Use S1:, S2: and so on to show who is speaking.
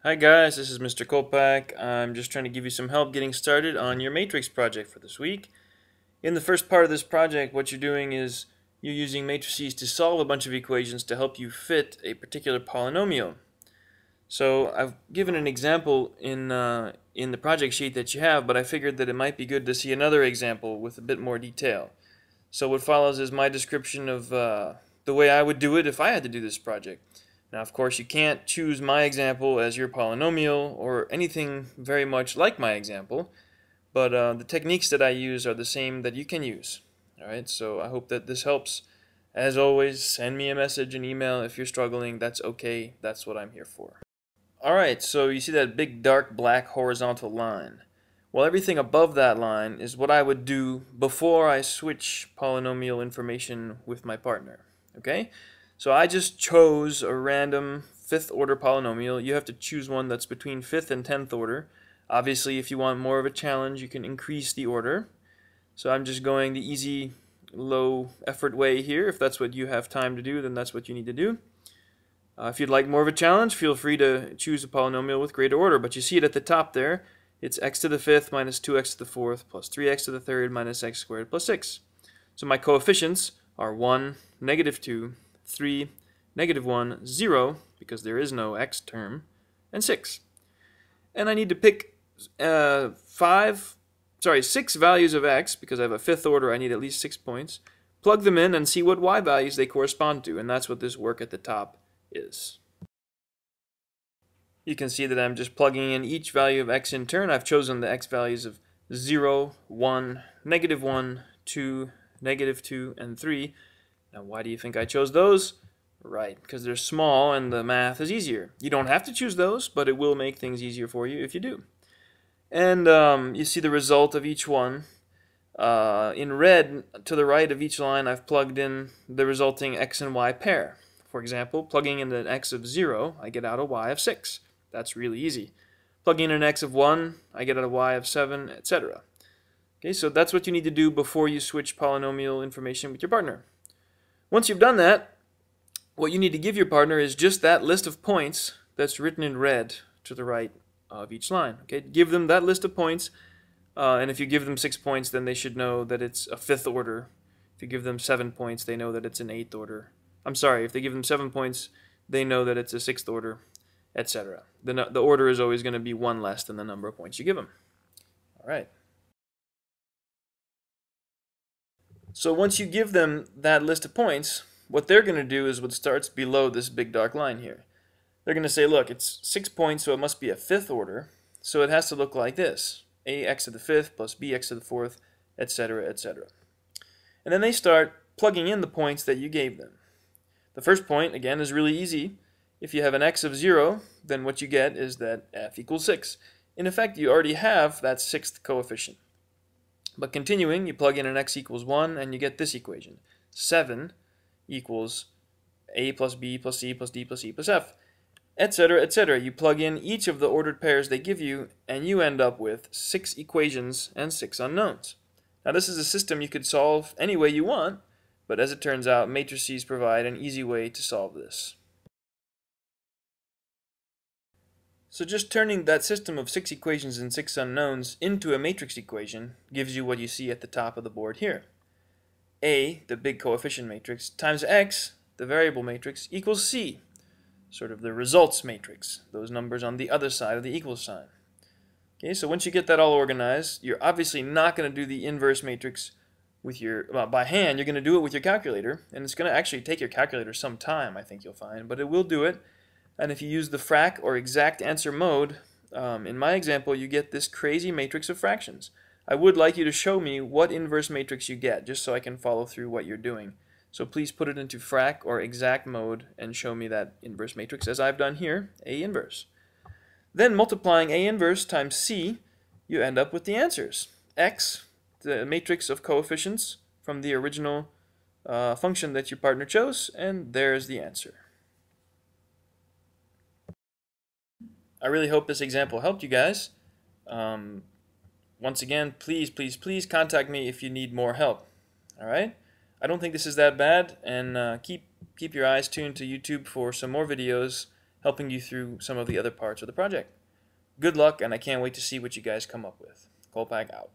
S1: Hi guys, this is Mr. Kolpak. I'm just trying to give you some help getting started on your matrix project for this week. In the first part of this project, what you're doing is you're using matrices to solve a bunch of equations to help you fit a particular polynomial. So I've given an example in the project sheet that you have, but I figured that it might be good to see another example with a bit more detail. So what follows is my description of the way I would do it if I had to do this project. Now, of course, you can't choose my example as your polynomial or anything very much like my example, but the techniques that I use are the same that you can use. Alright, so I hope that this helps. As always, send me a message, an email if you're struggling. That's okay. That's what I'm here for. Alright, so you see that big dark black horizontal line. Well, everything above that line is what I would do before I switch polynomial information with my partner. Okay? So I just chose a random 5th order polynomial. You have to choose one that's between 5th and 10th order. Obviously, if you want more of a challenge, you can increase the order. So I'm just going the easy, low effort way here. If that's what you have time to do, then that's what you need to do. If you'd like more of a challenge, feel free to choose a polynomial with greater order. But you see it at the top there. It's x to the 5th minus 2x to the 4th plus 3x to the 3rd minus x squared plus 6. So my coefficients are 1, negative 2, 3, negative 1, 0, because there is no x term, and 6. And I need to pick 6 values of x, because I have a 5th order, I need at least 6 points, plug them in and see what y values they correspond to, and that's what this work at the top is. You can see that I'm just plugging in each value of x in turn. I've chosen the x values of 0, 1, negative 1, 2, negative 2, and 3. Now, why do you think I chose those? Right, because they're small and the math is easier. You don't have to choose those, but it will make things easier for you if you do. And you see the result of each one. In red, to the right of each line, I've plugged in the resulting x and y pair. For example, plugging in an x of 0, I get out a y of 6. That's really easy. Plugging in an x of 1, I get out a y of 7, etc. Okay, so that's what you need to do before you switch polynomial information with your partner. Once you've done that, what you need to give your partner is just that list of points that's written in red to the right of each line. Okay, give them that list of points, and if you give them 6 points, then they should know that it's a 5th order. If you give them 7 points, they know that it's an 8th order. I'm sorry, if they give them 7 points, they know that it's a 6th order, etc. The order is always going to be 1 less than the number of points you give them. All right. So once you give them that list of points, what they're going to do is what starts below this big dark line here. They're going to say, look, it's 6 points, so it must be a 5th order, so it has to look like this. Ax to the 5th plus bx to the 4th, etc., etc. And then they start plugging in the points that you gave them. The first point, again, is really easy. If you have an x of 0, then what you get is that f equals 6. In effect, you already have that 6th coefficient. But continuing, you plug in an x equals 1, and you get this equation. 7 equals a plus b plus c plus d plus e plus f, etc., etc. You plug in each of the ordered pairs they give you, and you end up with 6 equations and 6 unknowns. Now, this is a system you could solve any way you want, but as it turns out, matrices provide an easy way to solve this. So just turning that system of 6 equations and 6 unknowns into a matrix equation gives you what you see at the top of the board here. A, the big coefficient matrix, times x, the variable matrix, equals c, sort of the results matrix, those numbers on the other side of the equal sign. Okay, so once you get that all organized, you're obviously not going to do the inverse matrix with by hand. You're going to do it with your calculator, and it's going to actually take your calculator some time, I think you'll find, but it will do it. And if you use the frac or exact answer mode, in my example, you get this crazy matrix of fractions. I would like you to show me what inverse matrix you get, just so I can follow through what you're doing. So please put it into frac or exact mode and show me that inverse matrix as I've done here, A inverse. Then multiplying A inverse times C, you end up with the answers. X, the matrix of coefficients from the original function that your partner chose, and there's the answer. I really hope this example helped you guys. Once again, please, please, please contact me if you need more help. All right? I don't think this is that bad, and keep your eyes tuned to YouTube for some more videos helping you through some of the other parts of the project. Good luck, and I can't wait to see what you guys come up with. Kolpak out.